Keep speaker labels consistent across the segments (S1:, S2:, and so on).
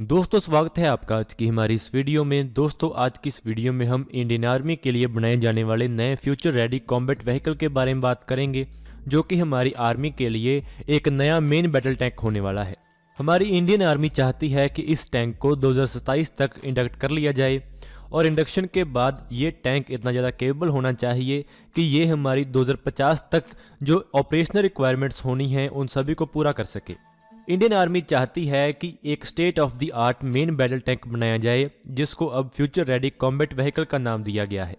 S1: दोस्तों स्वागत है आपका आज की हमारी इस वीडियो में। दोस्तों आज की इस वीडियो में हम इंडियन आर्मी के लिए बनाए जाने वाले नए फ्यूचर रेडी कॉम्बैट व्हीकल के बारे में बात करेंगे, जो कि हमारी आर्मी के लिए एक नया मेन बैटल टैंक होने वाला है। हमारी इंडियन आर्मी चाहती है कि इस टैंक को 2027 तक इंडक्ट कर लिया जाए और इंडक्शन के बाद ये टैंक इतना ज़्यादा केपेबल होना चाहिए कि ये हमारी 2050 तक जो ऑपरेशनल रिक्वायरमेंट्स होनी हैं उन सभी को पूरा कर सके। इंडियन आर्मी चाहती है कि एक state of the art main battle tank बनाया जाए, जिसको अब फ्यूचर रेडी कॉम्बैट व्हीकल का नाम दिया गया है।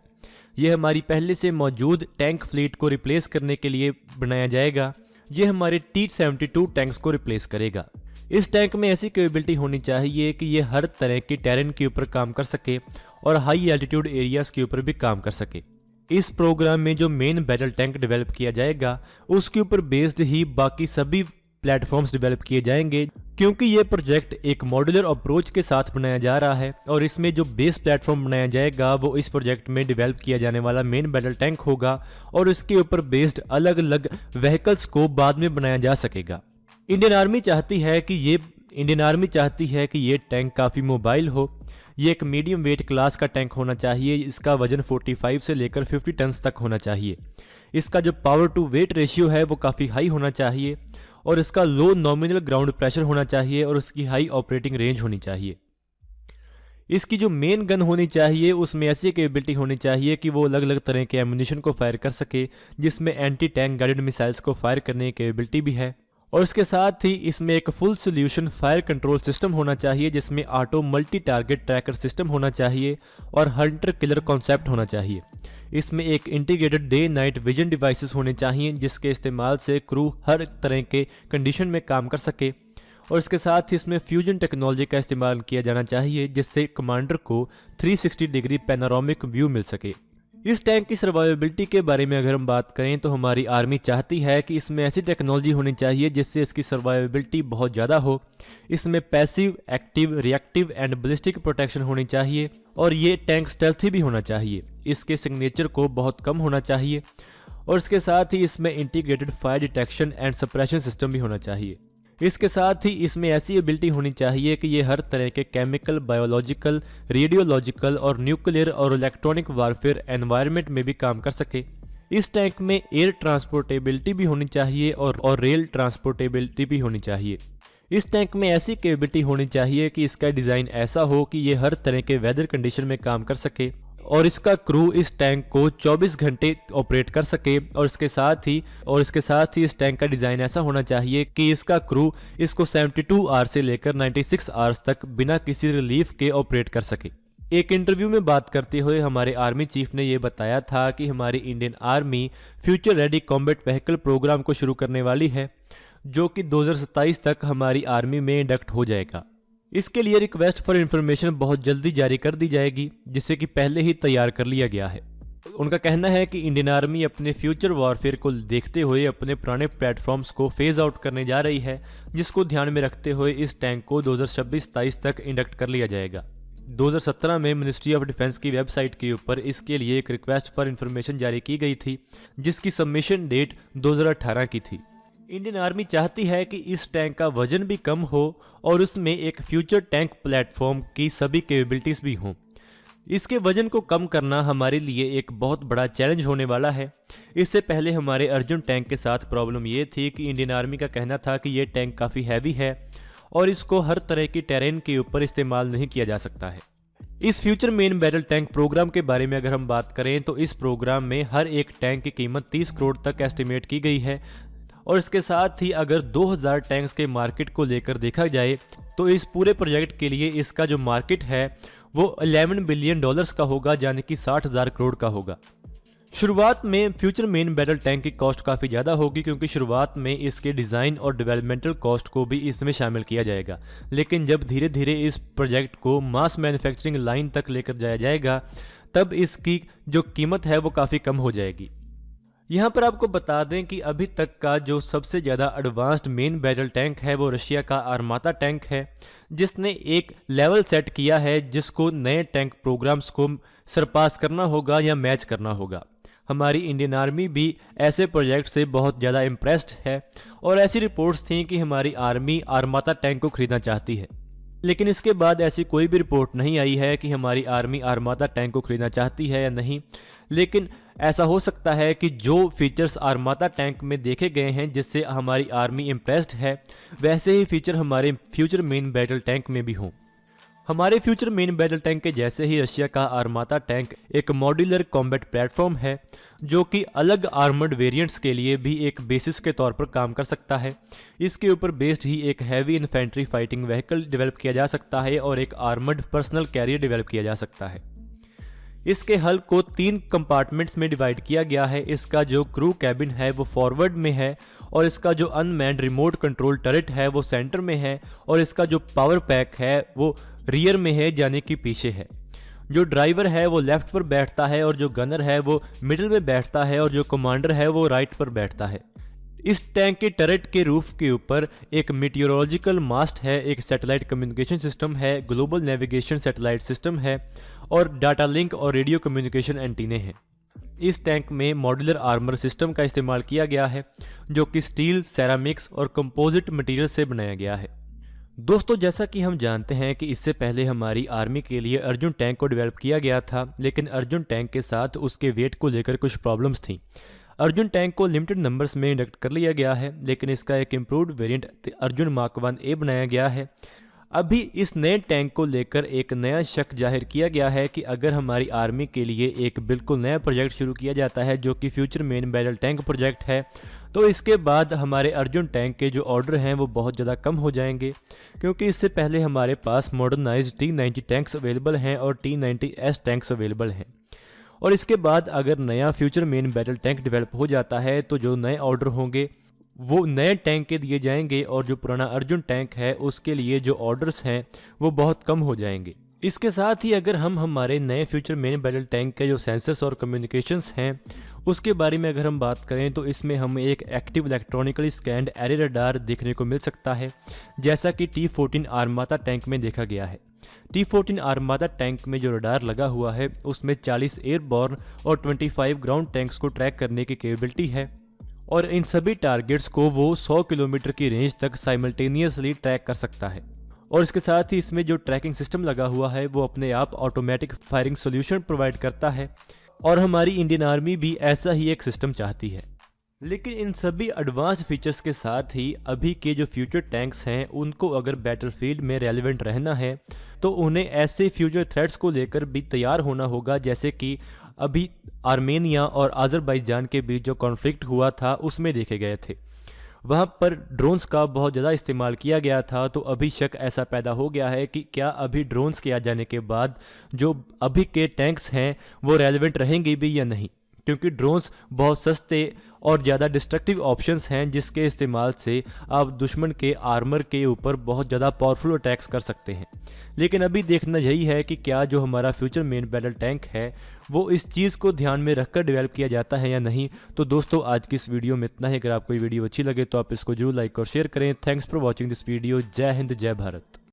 S1: ये हमारी पहले से मौजूद टैंक फ्लीट को रिप्लेस करने के लिए बनाया जाएगा। ये हमारे T-72 टैंक्स को रिप्लेस करेगा। इस टैंक में ऐसी कैपेबिलिटी होनी चाहिए कि ये हर तरह की टेरेन के ऊपर काम कर सके और हाई एल्टीट्यूड एरियाज के ऊपर भी काम कर सके। इस प्रोग्राम में जो मेन बैटल टैंक डेवलप किया जाएगा उसके ऊपर बेस्ड ही बाकी सभी प्लेटफॉर्म्स डेवलप किए जाएंगे, क्योंकि ये प्रोजेक्ट एक मॉड्यूलर अप्रोच के साथ बनाया जा रहा है और इसमें जो बेस प्लेटफॉर्म बनाया जाएगा वो इस प्रोजेक्ट में डेवलप किया जाने वाला मेन बैटल टैंक होगा और इसके ऊपर बेस्ड अलग अलग व्हीकल्स को बाद में बनाया जा सकेगा। इंडियन आर्मी चाहती है कि ये टैंक काफ़ी मोबाइल हो। ये एक मीडियम वेट क्लास का टैंक होना चाहिए। इसका वजन 45 से लेकर 50 टन तक होना चाहिए। इसका जो पावर टू वेट रेशियो है वो काफ़ी हाई होना चाहिए और इसका लो नॉमिनल ग्राउंड प्रेशर होना चाहिए और उसकी हाई ऑपरेटिंग रेंज होनी चाहिए। इसकी जो मेन गन होनी चाहिए उसमें ऐसी कैपेबिलिटी होनी चाहिए कि वो अलग अलग तरह के एमुनिशन को फायर कर सके, जिसमें एंटी टैंक गाइडेड मिसाइल्स को फायर करने की कैपेबिलिटी भी है। और इसके साथ ही इसमें एक full solution fire control system होना चाहिए, जिसमें auto multi target tracker system होना चाहिए और हंटर किलर कॉन्सेप्ट होना चाहिए। इसमें एक integrated day night vision devices होने चाहिए, जिसके इस्तेमाल से क्रू हर तरह के कंडीशन में काम कर सके। और इसके साथ ही इसमें फ्यूजन टेक्नोलॉजी का इस्तेमाल किया जाना चाहिए, जिससे कमांडर को 360 डिग्री पैनोरामिक व्यू मिल सके। इस टैंक की सर्वाइवेबिलिटी के बारे में अगर हम बात करें तो हमारी आर्मी चाहती है कि इसमें ऐसी टेक्नोलॉजी होनी चाहिए जिससे इसकी सर्वाइवेबिलिटी बहुत ज़्यादा हो। इसमें passive, active, reactive and ballistic protection होनी चाहिए और ये टैंक स्टेल्थी भी होना चाहिए। इसके सिग्नेचर को बहुत कम होना चाहिए और इसके साथ ही इसमें integrated fire detection and suppression system भी होना चाहिए। इसके साथ ही इसमें ऐसी एबिलिटी होनी चाहिए कि ये हर तरह के केमिकल, बायोलॉजिकल, रेडियोलॉजिकल और न्यूक्लियर और इलेक्ट्रॉनिक वारफेयर एनवायरनमेंट में भी काम कर सके। इस टैंक में एयर ट्रांसपोर्टेबिलिटी भी होनी चाहिए और रेल ट्रांसपोर्टेबिलिटी भी होनी चाहिए। इस टैंक में ऐसी कैपेबिलिटी होनी चाहिए कि इसका डिज़ाइन ऐसा हो कि ये हर तरह के वेदर कंडीशन में काम कर सके और इसका क्रू इस टैंक को 24 घंटे ऑपरेट कर सके। और इसके साथ ही इस टैंक का डिज़ाइन ऐसा होना चाहिए कि इसका क्रू इसको 72 आवर्स से लेकर 96 आवर्स तक बिना किसी रिलीफ के ऑपरेट कर सके। एक इंटरव्यू में बात करते हुए हमारे आर्मी चीफ ने यह बताया था कि हमारी Indian army future ready combat vehicle programme को शुरू करने वाली है, जो कि 2027 तक हमारी आर्मी में इंडक्ट हो जाएगा। इसके लिए रिक्वेस्ट फॉर इंफॉर्मेशन बहुत जल्दी जारी कर दी जाएगी, जिसे कि पहले ही तैयार कर लिया गया है। उनका कहना है कि इंडियन आर्मी अपने फ्यूचर वॉरफेयर को देखते हुए अपने पुराने प्लेटफॉर्म्स को फेज आउट करने जा रही है, जिसको ध्यान में रखते हुए इस टैंक को 2026-27 तक इंडक्ट कर लिया जाएगा। 2017 में मिनिस्ट्री ऑफ डिफेंस की वेबसाइट के ऊपर इसके लिए एक रिक्वेस्ट फॉर इंफॉर्मेशन जारी की गई थी, जिसकी सबमिशन डेट 2018 की थी। इंडियन आर्मी चाहती है कि इस टैंक का वजन भी कम हो और उसमें एक फ्यूचर टैंक प्लेटफॉर्म की सभी कैपेबिलिटीज़ भी हों। इसके वजन को कम करना हमारे लिए एक बहुत बड़ा चैलेंज होने वाला है। इससे पहले हमारे अर्जुन टैंक के साथ प्रॉब्लम ये थी कि इंडियन आर्मी का कहना था कि ये टैंक काफ़ी हैवी है और इसको हर तरह की टेरेन के ऊपर इस्तेमाल नहीं किया जा सकता है। इस future main battle tank programme के बारे में अगर हम बात करें तो इस प्रोग्राम में हर एक टैंक की कीमत 30 करोड़ तक एस्टिमेट की गई है और इसके साथ ही अगर 2000 टैंक्स के मार्केट को लेकर देखा जाए तो इस पूरे प्रोजेक्ट के लिए इसका जो मार्केट है वो $11 बिलियन का होगा, यानी कि 60,000 करोड़ का होगा। शुरुआत में फ्यूचर मेन बैटल टैंक की कॉस्ट काफ़ी ज़्यादा होगी, क्योंकि शुरुआत में इसके डिज़ाइन और डेवलपमेंटल कॉस्ट को भी इसमें शामिल किया जाएगा। लेकिन जब धीरे धीरे इस प्रोजेक्ट को मास मैन्युफैक्चरिंग लाइन तक लेकर जाया जाएगा तब इसकी जो कीमत है वो काफ़ी कम हो जाएगी। यहाँ पर आपको बता दें कि अभी तक का जो सबसे ज़्यादा एडवांस्ड मेन बैटल टैंक है वो रशिया का आर्माता टैंक है, जिसने एक लेवल सेट किया है जिसको नए टैंक प्रोग्राम्स को सरपास करना होगा या मैच करना होगा। हमारी इंडियन आर्मी भी ऐसे प्रोजेक्ट से बहुत ज़्यादा इम्प्रेस्ड है और ऐसी रिपोर्ट्स थी कि हमारी आर्मी आर्माता टैंक को खरीदना चाहती है। लेकिन इसके बाद ऐसी कोई भी रिपोर्ट नहीं आई है कि हमारी आर्मी आर्माता टैंक को खरीदना चाहती है या नहीं। लेकिन ऐसा हो सकता है कि जो फीचर्स आर्माता टैंक में देखे गए हैं जिससे हमारी आर्मी इम्प्रेस्ड है, वैसे ही फीचर हमारे फ्यूचर मेन बैटल टैंक में भी हों। हमारे फ्यूचर मेन बैटल टैंक के जैसे ही रशिया का आर्माता टैंक एक मॉड्यूलर कॉम्बैट प्लेटफॉर्म है जो कि अलग आर्मर्ड वेरिएंट्स के लिए भी एक बेसिस के तौर पर काम कर सकता है। इसके ऊपर बेस्ड ही एक heavy infantry fighting vehicle develop किया जा सकता है और एक आर्मर्ड पर्सनल कैरियर डेवलप किया जा सकता है। इसके हल को 3 कंपार्टमेंट्स में डिवाइड किया गया है। इसका जो क्रू कैबिन है वो फॉरवर्ड में है और इसका जो अनमैन्ड रिमोट कंट्रोल टर्रेट है वो सेंटर में है और इसका जो पावर पैक है वो रियर में है, यानी कि पीछे है। जो ड्राइवर है वो लेफ्ट पर बैठता है और जो गनर है वो मिडिल में बैठता है और जो कमांडर है वो राइट पर बैठता है। इस टैंक के टर्रेट के रूफ के ऊपर एक मीटियोरोलॉजिकल मास्ट है, एक सैटेलाइट कम्युनिकेशन सिस्टम है, ग्लोबल नेविगेशन सैटेलाइट सिस्टम है और डाटा लिंक और रेडियो कम्युनिकेशन एंटीने हैं। इस टैंक में मॉड्यूलर आर्मर सिस्टम का इस्तेमाल किया गया है जो कि स्टील, सेरामिक्स और कंपोजिट मटेरियल से बनाया गया है। दोस्तों, जैसा कि हम जानते हैं कि इससे पहले हमारी आर्मी के लिए अर्जुन टैंक को डेवलप किया गया था, लेकिन अर्जुन टैंक के साथ उसके वेट को लेकर कुछ प्रॉब्लम्स थी। अर्जुन टैंक को लिमिटेड नंबर्स में इंडक्ट कर लिया गया है, लेकिन इसका एक improved variant Arjun mark 1A बनाया गया है। अभी इस नए टैंक को लेकर एक नया शक जाहिर किया गया है कि अगर हमारी आर्मी के लिए एक बिल्कुल नया प्रोजेक्ट शुरू किया जाता है जो कि future main battle tank project है, तो इसके बाद हमारे अर्जुन टैंक के जो ऑर्डर हैं वो बहुत ज़्यादा कम हो जाएंगे, क्योंकि इससे पहले हमारे पास मॉडर्नाइज्ड T90 टैंक्स अवेलेबल हैं और T90S टैंक्स अवेलेबल हैं। और इसके बाद अगर नया future main battle tank develop हो जाता है तो जो नए ऑर्डर होंगे वो नए टैंक के दिए जाएंगे और जो पुराना अर्जुन टैंक है उसके लिए जो ऑर्डर्स हैं वो बहुत कम हो जाएंगे। इसके साथ ही अगर हम हमारे नए फ्यूचर मेन बैटल टैंक के जो सेंसर्स और कम्युनिकेशंस हैं उसके बारे में अगर हम बात करें तो इसमें हमें एक active electronically scanned array radar देखने को मिल सकता है, जैसा कि T14 आर्माता टैंक में देखा गया है। T14 आर्माता टैंक में जो रडार लगा हुआ है उसमें 40 एयरबॉर्न और 25 ग्राउंड टैंक्स को ट्रैक करने की कैपेबिलिटी है और इन सभी टारगेट्स को वो 100 किलोमीटर की रेंज तक साइमल्टेनियसली ट्रैक कर सकता है। और इसके साथ ही इसमें जो ट्रैकिंग सिस्टम लगा हुआ है वो अपने आप ऑटोमेटिक फायरिंग सॉल्यूशन प्रोवाइड करता है और हमारी इंडियन आर्मी भी ऐसा ही एक सिस्टम चाहती है। लेकिन इन सभी एडवांस्ड फीचर्स के साथ ही अभी के जो फ्यूचर टैंक्स हैं उनको अगर बैटलफील्ड में रेलेवेंट रहना है तो उन्हें ऐसे फ्यूचर थ्रेट्स को लेकर भी तैयार होना होगा, जैसे कि अभी आर्मेनिया और अज़रबैजान के बीच जो कॉन्फ्लिक्ट हुआ था उसमें देखे गए थे। वहाँ पर ड्रोन्स का बहुत ज़्यादा इस्तेमाल किया गया था, तो अभी शक ऐसा पैदा हो गया है कि क्या अभी ड्रोन्स के आ जाने के बाद जो अभी के टैंक्स हैं वो रेलेवेंट रहेंगे भी या नहीं, क्योंकि ड्रोन्स बहुत सस्ते और ज़्यादा डिस्ट्रक्टिव ऑप्शंस हैं जिसके इस्तेमाल से आप दुश्मन के आर्मर के ऊपर बहुत ज़्यादा पावरफुल अटैक्स कर सकते हैं। लेकिन अभी देखना यही है कि क्या जो हमारा फ्यूचर मेन बैटल टैंक है वो इस चीज़ को ध्यान में रखकर डेवलप किया जाता है या नहीं। तो दोस्तों, आज की इस वीडियो में इतना ही। अगर आपको ये वीडियो अच्छी लगे तो आप इसको जरूर लाइक और शेयर करें। Thanks for watching this video. जय हिंद, जय भारत।